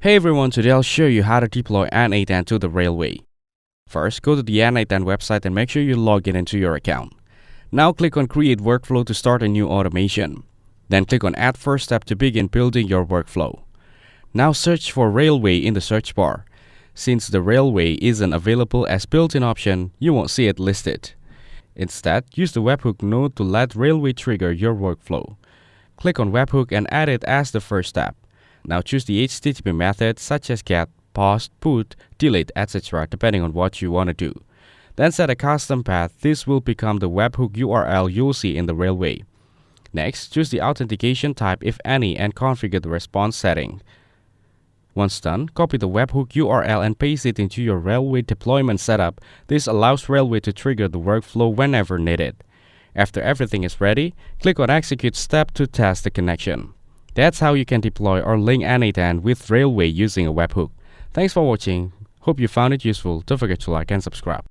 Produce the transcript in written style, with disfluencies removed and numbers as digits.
Hey everyone, today I'll show you how to deploy N8N to the railway. First, go to the N8N website and make sure you log in into your account. Now click on Create Workflow to start a new automation. Then click on Add First Step to begin building your workflow. Now search for Railway in the search bar. Since the Railway isn't available as built-in option, you won't see it listed. Instead, use the webhook node to let Railway trigger your workflow. Click on webhook and add it as the first step. Now choose the HTTP method such as get, post, put, delete, etc. depending on what you want to do. Then set a custom path. This will become the webhook URL you'll see in the railway. Next, choose the authentication type if any and configure the response setting. Once done, copy the webhook URL and paste it into your railway deployment setup. This allows railway to trigger the workflow whenever needed. After everything is ready, click on Execute step to test the connection. That's how you can deploy or link N8N with Railway using a webhook. Thanks for watching. Hope you found it useful. Don't forget to like and subscribe.